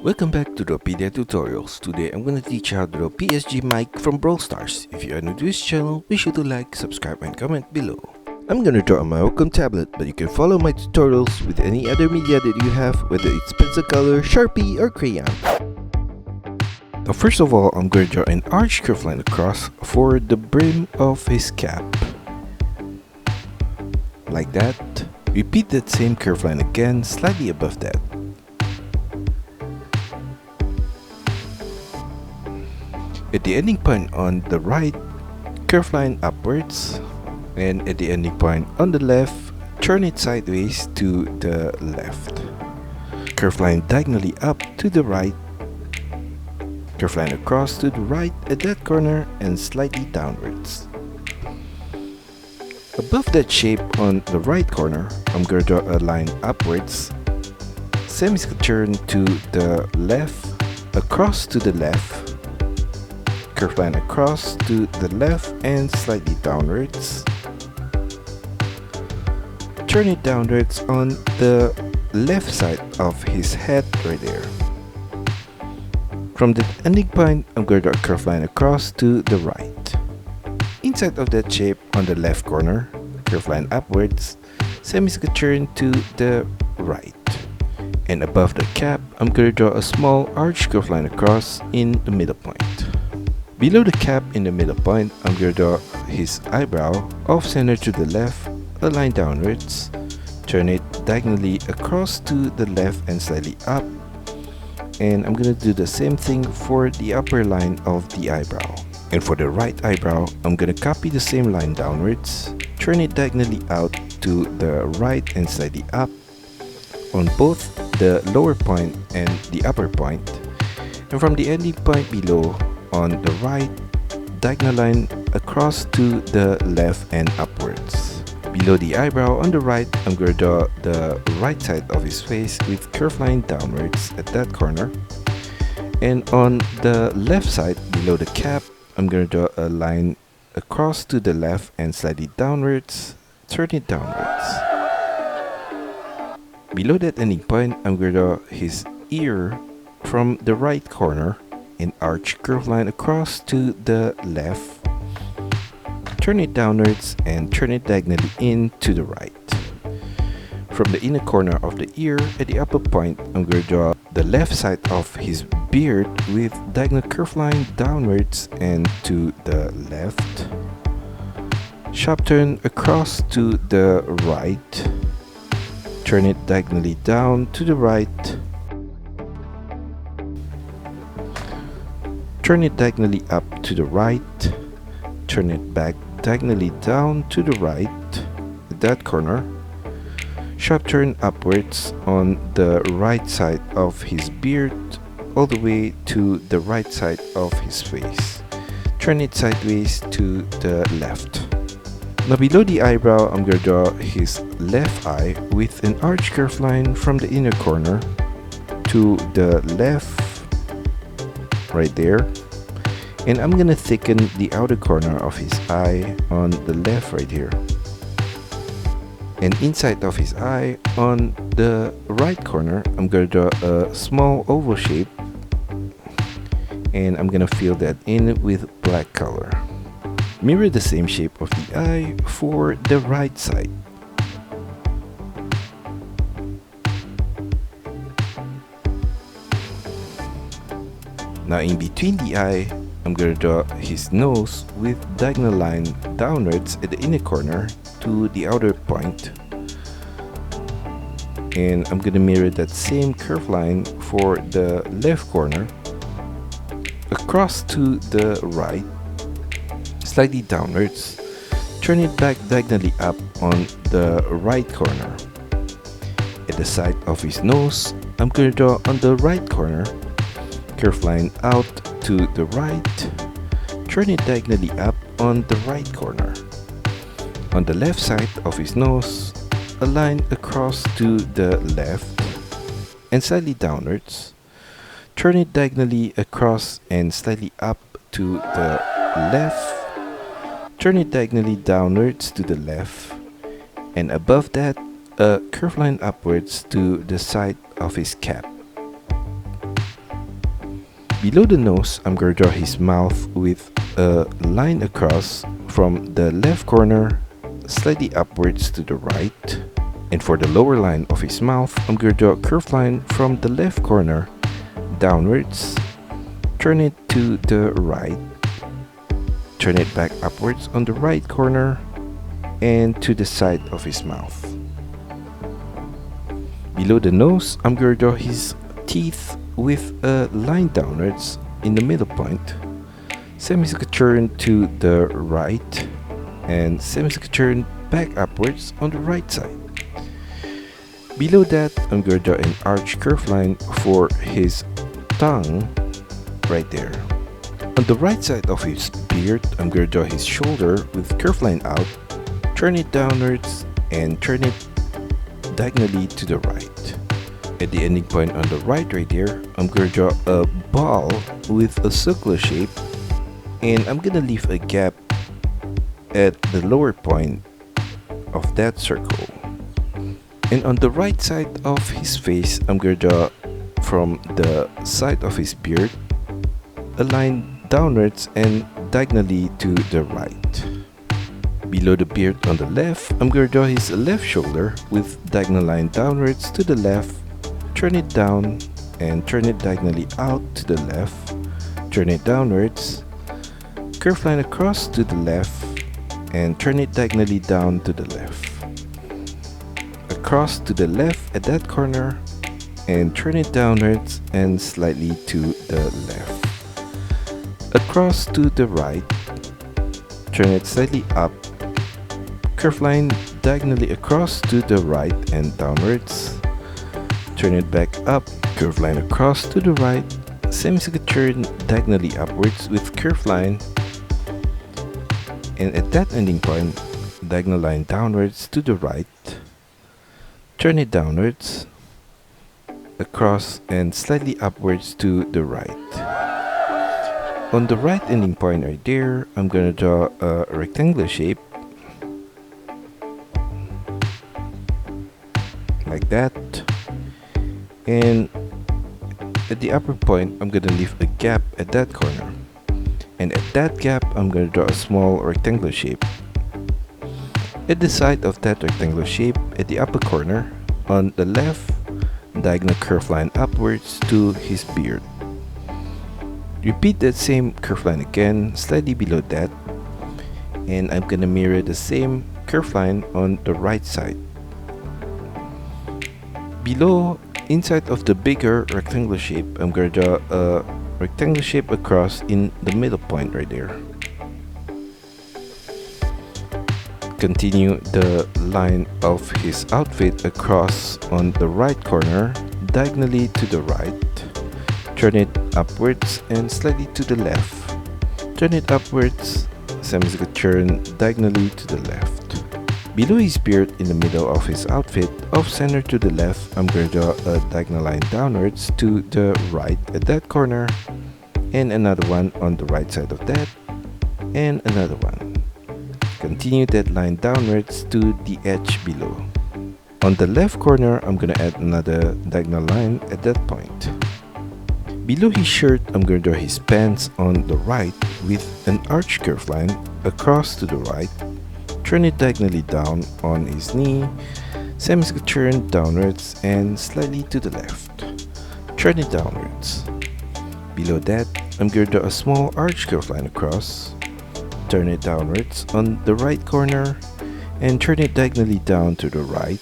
Welcome back to DRAWPEDIA tutorials. Today I'm gonna teach you how to draw PSG Mike from Brawl Stars. If you are new to this channel, be sure to like, subscribe and comment below. I'm gonna draw on my Wacom tablet, but you can follow my tutorials with any other media that you have, whether it's pencil color, Sharpie or crayon. Now first of all, I'm gonna draw an arch curve line across for the brim of his cap. Like that. Repeat that same curve line again, slightly above that. At the ending point on the right, curve line upwards, and at the ending point on the left, turn it sideways to the left. Curve line diagonally up to the right, curve line across to the right at that corner and slightly downwards. Above that shape on the right corner, I'm going to draw a line upwards, semi-turn to the left, across to the left, curve line across to the left and slightly downwards. Turn it downwards on the left side of his head right there. From the ending point, I'm going to draw a curve line across to the right. Inside of that shape on the left corner, curve line upwards, semi-turn to the right. And above the cap, I'm going to draw a small arch curve line across in the middle point. Below the cap in the middle point, I'm going to draw his eyebrow off center to the left, a line downwards, turn it diagonally across to the left and slightly up, and I'm going to do the same thing for the upper line of the eyebrow. And for the right eyebrow, I'm going to copy the same line downwards, turn it diagonally out to the right and slightly up on both the lower point and the upper point, and from the ending point below on the right, diagonal line across to the left and upwards. Below the eyebrow on the right, I'm going to draw the right side of his face with curve line downwards at that corner. And on the left side, below the cap, I'm going to draw a line across to the left and slightly downwards, turn it downwards. Below that ending point, I'm going to draw his ear from the right corner, an arch curve line across to the left, turn it downwards and turn it diagonally in to the right. From the inner corner of the ear at the upper point, I'm going to draw the left side of his beard with diagonal curve line downwards and to the left. Sharp turn across to the right, turn it diagonally down to the right, turn it diagonally up to the right, turn it back diagonally down to the right at that corner, sharp turn upwards on the right side of his beard all the way to the right side of his face. Turn it sideways to the left. Now below the eyebrow, I'm going to draw his left eye with an arch curve line from the inner corner to the left right there. And I'm going to thicken the outer corner of his eye on the left right here. And inside of his eye on the right corner, I'm going to draw a small oval shape. And I'm going to fill that in with black color. Mirror the same shape of the eye for the right side. Now in between the eye, I'm going to draw his nose with diagonal line downwards at the inner corner to the outer point. And I'm going to mirror that same curve line for the left corner, across to the right, slightly downwards, turn it back diagonally up on the right corner. At the side of his nose, I'm going to draw on the right corner, curve line out to the right, turn it diagonally up on the right corner. On the left side of his nose, a line across to the left and slightly downwards, turn it diagonally across and slightly up to the left, turn it diagonally downwards to the left, and above that, a curve line upwards to the side of his cap. Below the nose, I'm going to draw his mouth with a line across from the left corner slightly upwards to the right. And for the lower line of his mouth, I'm going to draw a curved line from the left corner downwards, turn it to the right, turn it back upwards on the right corner and to the side of his mouth. Below the nose, I'm going to draw his teeth with a line downwards in the middle point, semicircle turn to the right and semicircle turn back upwards on the right side. Below that, I'm going to draw an arch curved line for his tongue right there. On the right side of his beard, I'm going to draw his shoulder with curved line out, turn it downwards and turn it diagonally to the right. At the ending point on the right there, I'm going to draw a ball with a circular shape and I'm going to leave a gap at the lower point of that circle. And on the right side of his face, I'm going to draw from the side of his beard a line downwards and diagonally to the right. Below the beard on the left, I'm going to draw his left shoulder with diagonal line downwards to the left, turn it down and turn it diagonally out to the left, turn it downwards, curved line across to the left and turn it diagonally down to the left. Across to the left at that corner and turn it downwards and slightly to the left. Across to the right, turn it slightly up, curved line diagonally across to the right and downwards, turn it back up, curved line across to the right, semicircle turn diagonally upwards with curved line, and at that ending point, diagonal line downwards to the right, turn it downwards, across and slightly upwards to the right. On the right ending point right there, I'm going to draw a rectangular shape like that, and at the upper point I'm going to leave a gap at that corner, and at that gap I'm going to draw a small rectangular shape. At the side of that rectangular shape, at the upper corner on the left, diagonal curved line upwards to his beard. Repeat that same curved line again slightly below that, and I'm gonna mirror the same curved line on the right side. Below, inside of the bigger rectangular shape, I'm gonna draw a rectangular shape across in the middle point right there. Continue the line of his outfit across on the right corner, diagonally to the right. Turn it upwards and slightly to the left. Turn it upwards, semicircle turn diagonally to the left. Below his beard in the middle of his outfit, off center to the left, I'm going to draw a diagonal line downwards to the right at that corner, and another one on the right side of that, and another one. Continue that line downwards to the edge below. On the left corner, I'm going to add another diagonal line at that point. Below his shirt, I'm going to draw his pants on the right with an arch curved line across to the right. Turn it diagonally down on his knee, semicircle turn downwards and slightly to the left. Turn it downwards. Below that, I'm going to draw a small arch curved line across. Turn it downwards on the right corner and turn it diagonally down to the right,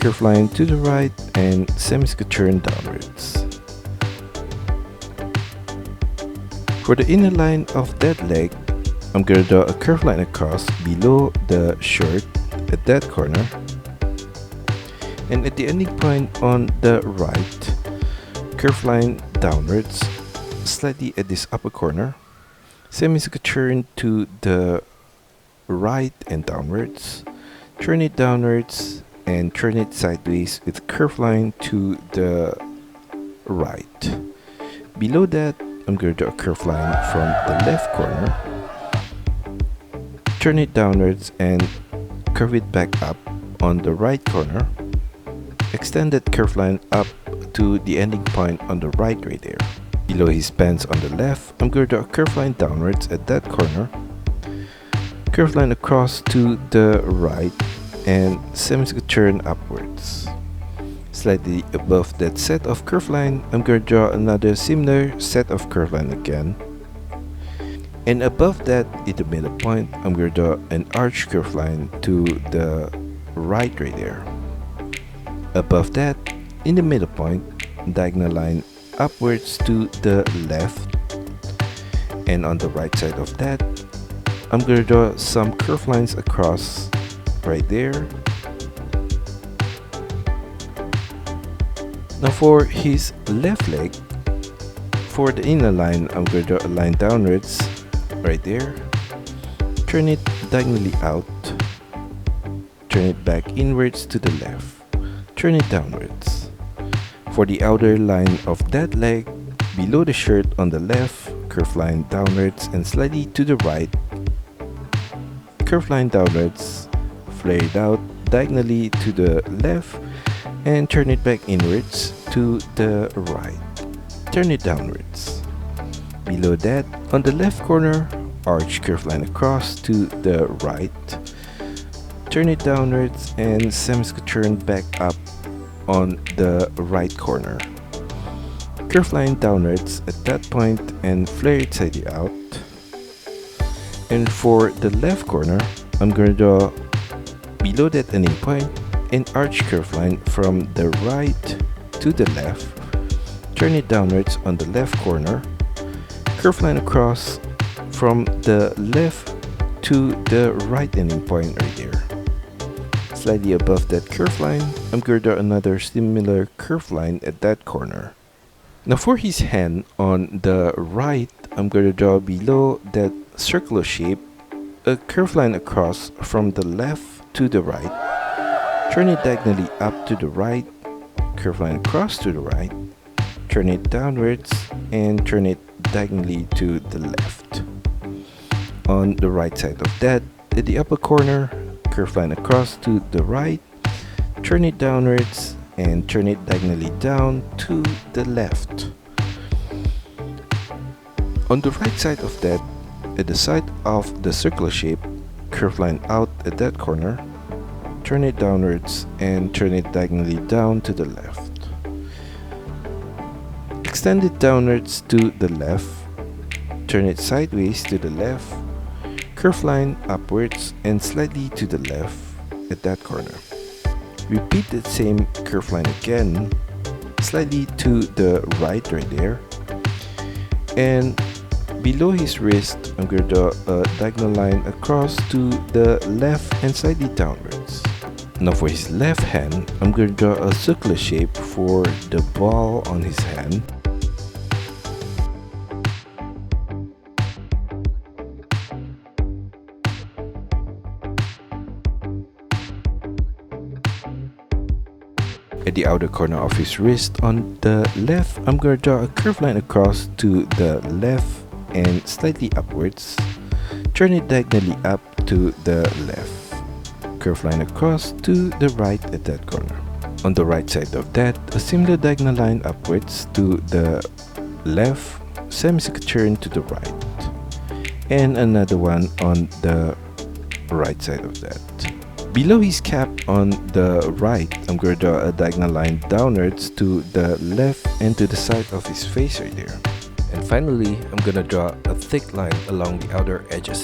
curved line to the right and semicircle turn downwards. For the inner line of that leg, I'm going to draw a curved line across below the shirt at that corner, and at the ending point on the right, curved line downwards slightly at this upper corner, semicircle turn to the right and downwards, turn it downwards and turn it sideways with curved line to the right. Below that, I'm going to draw a curved line from the left corner, turn it downwards and curve it back up on the right corner, extend that curved line up to the ending point on the right there. Below his pants on the left, I'm going to draw a curved line downwards at that corner, curved line across to the right, and semicircle turn upwards. Slightly above that set of curved line, I'm going to draw another similar set of curved line again. And above that, in the middle point, I'm going to draw an arch curved line to the right there. Above that, in the middle point, diagonal line upwards to the left. And on the right side of that, I'm going to draw some curved lines across right there. Now for his left leg, for the inner line, I'm going to draw a line downwards right there, turn it diagonally out, turn it back inwards to the left, turn it downwards. For the outer line of that leg, below the shirt on the left, curved line downwards and slightly to the right, curved line downwards, flare it out diagonally to the left and turn it back inwards to the right, turn it downwards. Below that, on the left corner, arch curved line across to the right, turn it downwards and semicircle turn back up on the right corner. Curved line downwards at that point and flare it slightly out. And for the left corner, I'm going to draw below that ending point an arch curved line from the right to the left, turn it downwards on the left corner, curved line across from the left to the right ending point right there. Slightly above that curved line, I'm going to draw another similar curved line at that corner. Now for his hand on the right, I'm going to draw below that circular shape a curved line across from the left to the right, turn it diagonally up to the right, curved line across to the right, turn it downwards and turn it diagonally to the left. On the right side of that, at the upper corner, curved line across to the right, turn it downwards and turn it diagonally down to the left. On the right side of that, at the side of the circular shape, curved line out at that corner, turn it downwards and turn it diagonally down to the left. Extend it downwards to the left, turn it sideways to the left, curved line upwards and slightly to the left at that corner. Repeat the same curved line again, slightly to the right there. And below his wrist, I'm going to draw a diagonal line across to the left and slightly downwards. Now for his left hand, I'm going to draw a circular shape for the ball on his hand. At the outer corner of his wrist on the left, I'm going to draw a curved line across to the left and slightly upwards. Turn it diagonally up to the left. Curved line across to the right at that corner. On the right side of that, a similar diagonal line upwards to the left, semicircle turn to the right. And another one on the right side of that. Below his cap on the right, I'm going to draw a diagonal line downwards to the left and to the side of his face right there. And finally, I'm going to draw a thick line along the outer edges.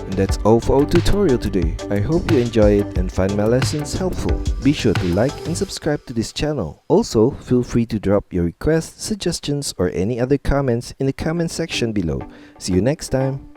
And that's all for our tutorial today. I hope you enjoy it and find my lessons helpful. Be sure to like and subscribe to this channel. Also, feel free to drop your requests, suggestions, or any other comments in the comment section below. See you next time.